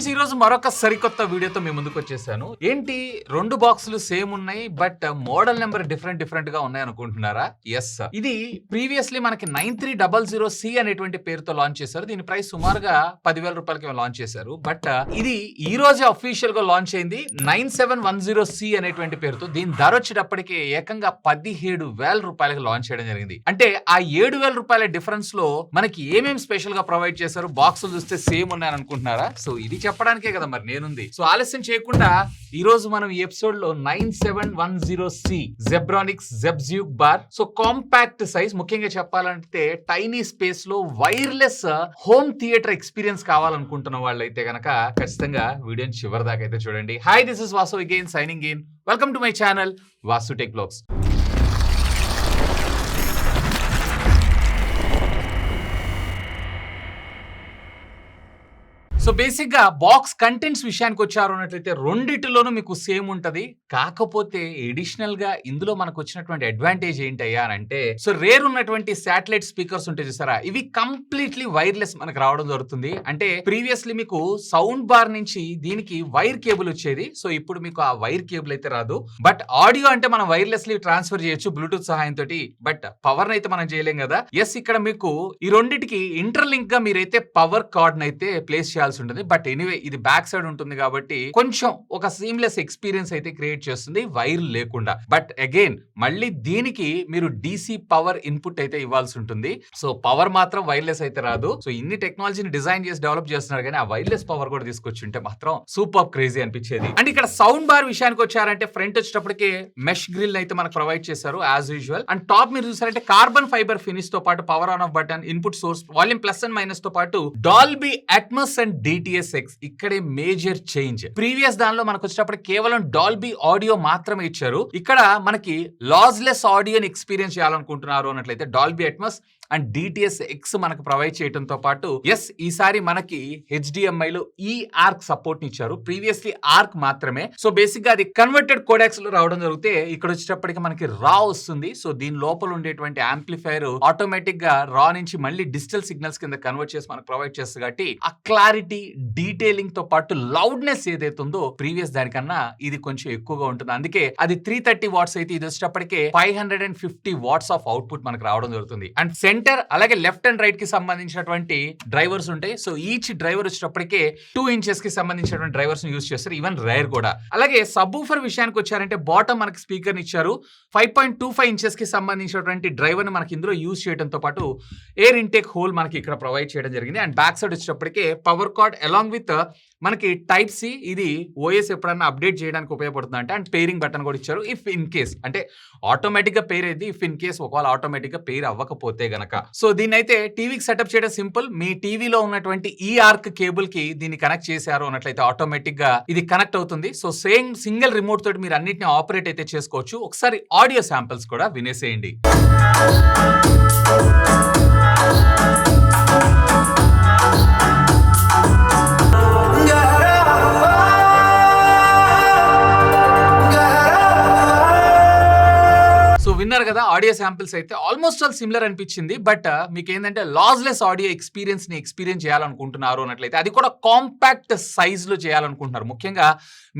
Friends ఈ రోజు మరొక సరికొత్త వీడియోతో మీ ముందుకు వచ్చేసాను. ఏంటి రెండు బాక్సులు సేమ్ ఉన్నాయి బట్ మోడల్ నెంబర్ డిఫరెంట్ గా ఉన్నాయి అనుకుంటున్నారా? ఎస్, ఇది ప్రీవియస్లీ మనకి 9300C అనేటువంటి పేరుతో లాంచ్ చేశారు. దీని ప్రైస్ సుమారుగా 10,000 రూపాయలకి లాంచ్ చేశారు. బట్ ఇది ఈ రోజే అఫీషియల్ గా లాంచ్ అయింది 9710C అనేటువంటి పేరుతో. దీని ధర వచ్చేటప్పటికి ఏకంగా 17,000 రూపాయలకి లాంచ్ చేయడం జరిగింది. అంటే ఆ 7,000 రూపాయల డిఫరెన్స్ లో మనకి ఏమేమి స్పెషల్ గా ప్రొవైడ్ చేశారు, బాక్సులు చూస్తే సేమ్ ఉన్నాయని అనుకుంటున్నారా? సో ఇది చెప్పడానికే కదా మరి నేనుంది. సో ఆలస్యం చేయకుండా ఈ రోజు మనం ఈ ఎపిసోడ్ లో 9710C Zebronics Zeb Juke bar. So compact size, ముఖ్యంగా చెప్పాలంటే టైనీ స్పేస్ లో వైర్లెస్ హోమ్ థియేటర్ ఎక్స్పీరియన్స్ కావాలనుకుంటున్న వాళ్ళైతే గనక ఖచ్చితంగా వీడియోని చివరి దాకా అయితే చూడండి. Hi, this is Vasu again signing in. Welcome to my channel Vasu tech blogs. So basic గా బాక్స్ కంటెంట్స్ విషయానికి వచ్చారు అన్నట్లయితే రెండిటిలోనూ మీకు సేమ్ ఉంటది. కాకపోతే ఎడిషనల్ గా ఇందులో మనకు వచ్చినటువంటి అడ్వాంటేజ్ ఏంటయ్యా అని అంటే, సో రేర్ ఉన్నటువంటి శాటిలైట్ స్పీకర్స్ ఉంటాయి చూసారా, ఇవి కంప్లీట్లీ వైర్లెస్ మనకు రావడం జరుగుతుంది. అంటే ప్రీవియస్లీ మీకు సౌండ్ బార్ నుంచి దీనికి వైర్ కేబుల్ వచ్చేది. సో ఇప్పుడు మీకు ఆ వైర్ కేబుల్ అయితే రాదు. బట్ ఆడియో అంటే మనం వైర్లెస్లీ ట్రాన్స్ఫర్ చేయొచ్చు బ్లూటూత్ సహాయంతో. బట్ పవర్ అయితే మనం చేయలేం కదా. ఎస్, ఇక్కడ మీకు ఈ రెండిటికి ఇంటర్లింక్ గా మీరైతే పవర్ కార్డ్ అయితే ప్లేస్ చేయాలి ఉంటుంది. బట్ ఎనీవే ఇది బ్యాక్ సైడ్ ఉంటుంది కాబట్టి కొంచెం ఒక సీమ్లెస్ ఎక్స్పీరియన్స్ అయితే క్రియేట్ చేస్తుంది వైర్ లేకుండా. బట్ అగైన్ మళ్ళీ దీనికి మీరు DC పవర్ ఇన్పుట్ అయితే ఇవ్వాల్సి ఉంటుంది. సో పవర్ మాత్రం వైర్లెస్ అయితే రాదు. సో ఇన్ని టెక్నాలజీని డిజైన్ చేసి డెవలప్ చేస్తున్నారు కానీ ఆ వైర్లెస్ పవర్ కూడా తీసుకొచ్చి ఉంటే మాత్రం సూపర్ క్రేజీ అనిపించేది. అండ్ ఇక్కడ సౌండ్ బార్ విషయానికి వచ్చారంటే ఫ్రంట్ వచ్చేటప్పటికి మెష్ గ్రిల్ అయితే మనకు ప్రొవైడ్ చేశారు యాజ్ యూజువల్. అండ్ టాప్ మీరు చూసారంటే కార్బన్ ఫైబర్ ఫినిష్ తో పాటు power on off button, input source, volume plus and minus తో పాటు డాల్బీ అట్మాస్ అండ్ DTS:X ఇక్కడే మేజర్ చేంజ్. ప్రీవియస్ దానిలో మనకు వచ్చేటప్పుడు కేవలం డాల్బీ ఆడియో మాత్రమే ఇచ్చారు. ఇక్కడ మనకి లాస్లెస్ ఆడియోని ఎక్స్పీరియన్స్ చేయాలనుకుంటున్నారు అన్నట్లయితే డాల్బీ అట్మాస్ అండ్ DTS:X మనకు ప్రొవైడ్ చేయడంతో పాటు ఎస్ ఈసారి మనకి HDMI లో ఈ ఆర్క్ సపోర్ట్ ఇచ్చారు. ప్రీవియస్లీ ఆర్క్ మాత్రమే. సో బేసిక్ గా అది కన్వర్టెడ్ కోడాక్స్ లో రావడం జరిగితే ఇక్కడ వచ్చేటప్పటికి మనకి రా వస్తుంది. సో దీని లోపల ఉండేటువంటి యాంప్లిఫైర్ ఆటోమేటిక్ గా రా నుంచి మళ్ళీ డిజిటల్ సిగ్నల్స్ కింద కన్వర్ట్ చేసి మనకు ప్రొవైడ్ చేస్తుంది. కాబట్టి ఆ క్లారిటీ, డీటెయిలింగ్ తో పాటు లౌడ్నెస్ ఏదైతే ఉందో ప్రీవియస్ దానికన్నా ఇది కొంచెం ఎక్కువగా ఉంటుంది. అందుకే అది 330 వాట్స్ అయితే ఇది వచ్చేటప్పటికే 550 వాట్స్ ఆఫ్ అవుట్పుట్ మనకు రావడం జరుగుతుంది. అండ్ సెంటర్ అలాగే లెఫ్ట్ అండ్ రైట్ కి సంబంధించినటువంటి డ్రైవర్స్ ఉంటాయి. సో ఈచ్ డ్రైవర్ వచ్చేటప్పటికే 2 ఇంచెస్ కి సంబంధించినటువంటి డ్రైవర్స్ యూస్ చేస్తారు, ఈవెన్ రైర్ కూడా. అలాగే సబ్ ఊఫర్ విషయానికి వచ్చారంటే బాటమ్ మనకి స్పీకర్ ఇచ్చారు. 5.25 ఇంచెస్ కి సంబంధించినటువంటి డ్రైవర్ ని మనకి ఇందులో యూస్ చేయడంతో పాటు ఎయిర్ ఇంటేక్ హోల్ మనకి ఇక్కడ ప్రొవైడ్ చేయడం జరిగింది. అండ్ బ్యాక్ సైడ్ వచ్చేటప్పటికే పవర్ కార్డ్ అలాంగ్ విత్ మనకి టైప్ సి, ఇది OS ఎప్పుడన్నా అప్డేట్ చేయడానికి ఉపయోగపడుతుంది అంటే. అండ్ పేరింగ్ బటన్ కూడా ఇచ్చారు. ఇఫ్ ఇన్ కేస్ అంటే ఆటోమేటిక్ గా పేర్ అయింది, ఇఫ్ ఇన్ కేస్ ఒకవేళ ఆటోమేటిక్ గా పేర్ అవ్వకపోతే గనక. సో దీన్ని అయితే టీవీకి సెటప్ చేయడం సింపుల్. మీ టీవీలో ఉన్నటువంటి ఈ ఆర్క్ కేబుల్ కి దీన్ని కనెక్ట్ చేశారు అన్నట్లయితే ఆటోమేటిక్ గా ఇది కనెక్ట్ అవుతుంది. సో సేమ్ సింగిల్ రిమోట్ తోటి మీరు అన్నిటిని ఆపరేట్ అయితే చేసుకోవచ్చు. ఒకసారి ఆడియో శాంపిల్స్ కూడా వినేసేయండి. విన్నారు కదా, ఆడియో శాంపిల్స్ అయితే ఆల్మోస్ట్ ఆల్ సిమిలర్ అనిపించింది. బట్ మీకు ఏంటంటే లాస్లెస్ ఆడియో ఎక్స్పీరియన్స్ చేయాలనుకుంటున్నారు అన్నట్లయితే, అది కూడా కాంపాక్ట్ సైజ్ లో చేయాలనుకుంటున్నారు. ముఖ్యంగా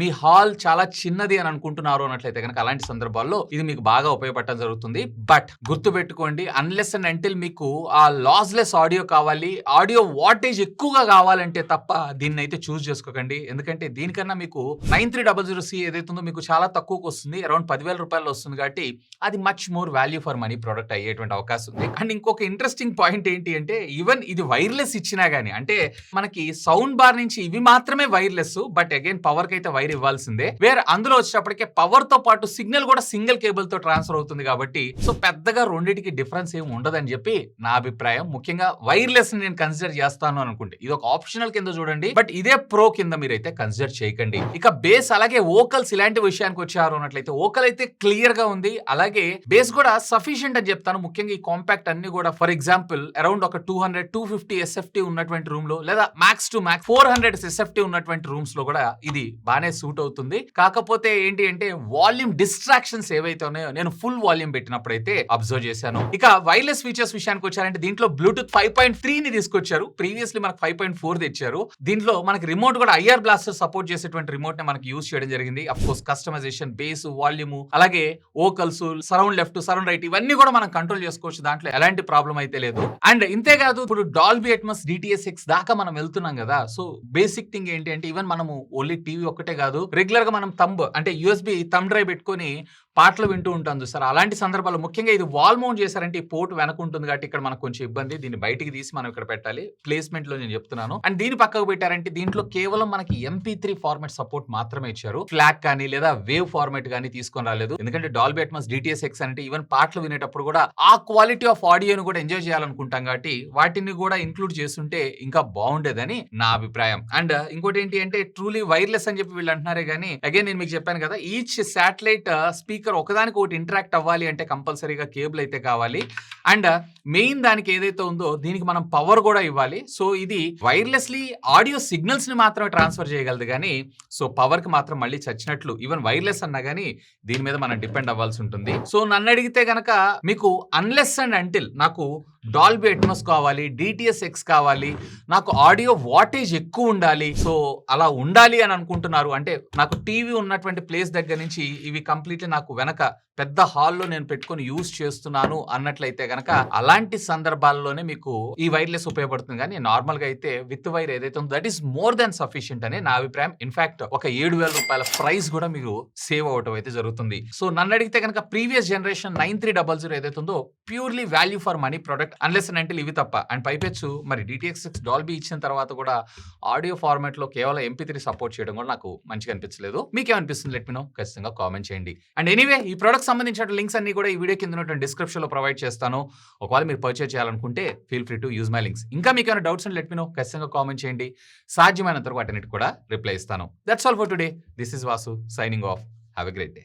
మీ హాల్ చాలా చిన్నది అని అనుకుంటున్నారు అన్నట్లయితే కనుక అలాంటి సందర్భాల్లో ఇది మీకు బాగా ఉపయోగపడటం జరుగుతుంది. బట్ గుర్తుపెట్టుకోండి, అన్లెస్ అండ్ అంటిల్ మీకు ఆ లాస్లెస్ ఆడియో కావాలి, ఆడియో వాటేజ్ ఎక్కువగా కావాలంటే తప్ప దీన్ని అయితే చూస్ చేసుకోకండి. ఎందుకంటే దీనికన్నా మీకు 9300C ఏదైతే ఉందో మీకు చాలా తక్కువకు వస్తుంది, అరౌండ్ 10,000 రూపాయలు వస్తుంది. కాబట్టి అది much more value for money product అయ్యేటువంటి అవకాశం ఉంది. అండ్ ఇంకొక ఇంట్రెస్టింగ్ పాయింట్ ఏంటి అంటే, ఈవెన్ ఇది వైర్లెస్ ఇచ్చినా గానీ, అంటే మనకి సౌండ్ బార్ నుంచి ఇవి మాత్రమే వైర్లెస్, బట్ అగైన్ పవర్ కి అయితే వైర్ ఇవ్వాల్సిందే. వేరే అందులో వచ్చేటప్పటికే పవర్ తో పాటు సిగ్నల్ కూడా సింగిల్ కేబుల్ తో ట్రాన్స్ఫర్ అవుతుంది. కాబట్టి సో పెద్దగా రెండింటికి డిఫరెన్స్ ఏమి ఉండదని చెప్పి నా అభిప్రాయం. ముఖ్యంగా వైర్లెస్ నేను కన్సిడర్ చేస్తాను అనుకుంటే ఇది ఒక ఆప్షనల్ కింద చూడండి, బట్ ఇదే ప్రో కింద మీరైతే కన్సిడర్ చేయకండి. ఇక బేస్ అలాగే వోకల్స్ ఇలాంటి విషయానికి వచ్చారు అన్నట్లయితే వోకల్ అయితే క్లియర్ గా ఉంది. అలాగే బేస్ బేస్ కూడా సఫిషియెంట్ అని చెప్తాను. ముఖ్యంగా ఈ కాంపాక్ట్ అన్ని కూడా ఫర్ ఎగ్జాంపుల్ అరౌండ్ ఒక 200-250 ఎస్ఎఫ్టీ ఉన్నటువంటి రూమ్ లో లేదా మ్యాక్స్ టు మ్యాక్స్ 400 ఎస్ఎఫ్టీ ఉన్నటువంటి రూమ్స్ లో కూడా ఇది బానే సూట్ అవుతుంది. కాకపోతే ఏంటి అంటే వాల్యూమ్ డిస్ట్రాక్షన్స్ ఏవైతే ఉన్నాయో నేను ఫుల్ వాల్యూమ్ పెట్టినప్పుడైతే అబ్జర్వ్ చేశాను. ఇక వైర్లెస్ ఫీచర్స్ విషయానికి వచ్చారంటే దీంట్లో బ్లూటూత్ 5.3 ని తీసుకొచ్చారు. ప్రీవియస్లీ మనకు 5.4 తెచ్చారు. దీంట్లో మనకి రిమోట్ కూడా ఐఆర్ బ్లాస్టర్ సపోర్ట్ చేసేటువంటి రిమోట్ ని మనకి యూజ్ చేయడం జరిగింది. Of course customisation, bass, volume, అలాగే vocals, surround left, surround right ఇవన్నీ కూడా మనం కంట్రోల్ చేసుకోవచ్చు. దాంట్లో ఎలాంటి ప్రాబ్లం అయితే లేదు. అండ్ ఇంతేకాదు ఇప్పుడు డాల్బీ అట్మాస్ DTS:X దాకా మనం వెళ్తున్నాం కదా. సో బేసిక్ థింగ్ ఏంటి అంటే ఈవెన్ మనము ఓన్లీ టీవీ ఒక్కటే కాదు, రెగ్యులర్ గా మనం అంటే USB థంబ్ డ్రైవ్ పెట్టుకొని పాటలు వింటూ ఉంటాం చూసారు. అలాంటి సందర్భాల్లో ముఖ్యంగా ఇది వాల్ మౌంట్ చేశారంటే ఈ పోర్ట్ వెనక ఉంటుంది కాబట్టి ఇక్కడ మనకు కొంచెం ఇబ్బంది. దీన్ని బయటికి తీసి మనం ఇక్కడ పెట్టాలి. ప్లేస్మెంట్ లో నేను చెప్తున్నాను. అండ్ దీని పక్కకు పెట్టారంటే దీంట్లో కేవలం మనకి MP3 ఫార్మాట్ సపోర్ట్ మాత్రమే ఇచ్చారు. ఫ్లాక్ కానీ లేదా వేవ్ ఫార్మాట్ కానీ తీసుకొని రాలేదు. ఎందుకంటే డాల్బీ అట్మాస్ DTS:X అంటే ఈవెన్ పాటలు వినేటప్పుడు కూడా ఆ క్వాలిటీ ఆఫ్ ఆడియోను కూడా ఎంజాయ్ చేయాలనుకుంటాం కాబట్టి వాటిని కూడా ఇంక్లూడ్ చేస్తుంటే ఇంకా బాగుండేదని నా అభిప్రాయం. అండ్ ఇంకోటి ఏంటి అంటే ట్రూలీ వైర్లెస్ అని చెప్పి వీళ్ళు అంటున్నారే కానీ అగైన్ నేను మీకు చెప్పాను కదా, ఈచ్ శాటిలైట్ స్పీకర్ ఒకదానికి ఒకటి ఇంటరాక్ట్ అవ్వాలి అంటే కంపల్సరీగా కేబుల్ అయితే కావాలి. అండ్ మెయిన్ దానికి ఏదైతే ఉందో దీనికి మనం పవర్ కూడా ఇవ్వాలి. సో ఇది వైర్లెస్లీ ఆడియో సిగ్నల్స్ ని మాత్రమే ట్రాన్స్ఫర్ చేయగలదు కానీ సో పవర్ కి మాత్రం మళ్ళీ చచ్చినట్లు ఈవెన్ వైర్లెస్ అన్నా కానీ దీని మీద మనం డిపెండ్ అవ్వాల్సి ఉంటుంది. సో నన్ను అడిగితే గనక మీకు అన్లెస్ అండ్ అంటిల్ నాకు డాల్బీ అట్మాస్ కావాలి, DTS:X కావాలి, నాకు ఆడియో వాటేజ్ ఎక్కువ ఉండాలి, సో అలా ఉండాలి అని అనుకుంటున్నారు అంటే నాకు టీవీ ఉన్నటువంటి ప్లేస్ దగ్గర నుంచి ఇవి కంప్లీట్లీ నాకు వెనక పెద్ద హాల్లో నేను పెట్టుకొని యూజ్ చేస్తున్నాను అన్నట్లయితే గనక అలాంటి సందర్భాల్లోనే మీకు ఈ వైర్లెస్ ఉపయోగపడుతుంది. కానీ నార్మల్ గా అయితే విత్ వైర్ ఏదైతే ఉందో that is more than sufficient అని నా అభిప్రాయం. ఇన్ఫాక్ట్ ఒక 7,000 రూపాయల ప్రైస్ కూడా మీరు సేవ్ అవటం అయితే జరుగుతుంది. సో నన్ను అడిగితే కనుక ప్రీవియస్ జనరేషన్ 9300 ఏదైతే ఉందో purely value for money product unless అంటే ఇవి తప్ప. అండ్ పైపెచ్చు మరి DTS:X డాల్బీ ఇచ్చిన తర్వాత కూడా ఆడియో ఫార్మాట్ లో కేవలం MP3 సపోర్ట్ చేయడం కూడా నాకు మంచిగా అనిపించలేదు. మీకేమనిపిస్తుంది లెట్ మీ నో, ఖచ్చితంగా కామెంట్ చేయండి. అండ్ ఎనీవే ఈ ప్రొడక్ట్ సంబంధించిన లింక్స్ అన్ని కూడా ఈ వీడియో కింద ఉన్నటువంటి డిస్క్రిప్షన్ లో ప్రొవైడ్ చేస్తాను. ఒకవేళ మీరు పర్చేజ్ చేయాలనుకుంటే feel free to use my links. ఇంకా మీకు ఏమైనా డౌట్స్ లెట్ మీ నో, ఖచ్చితంగా కామెంట్ చేయండి. సాధ్యమైనంత వరకు వాటిని కూడా రిప్లై ఇస్తాను. That's all for today. This is Vasu signing off. Have a great day.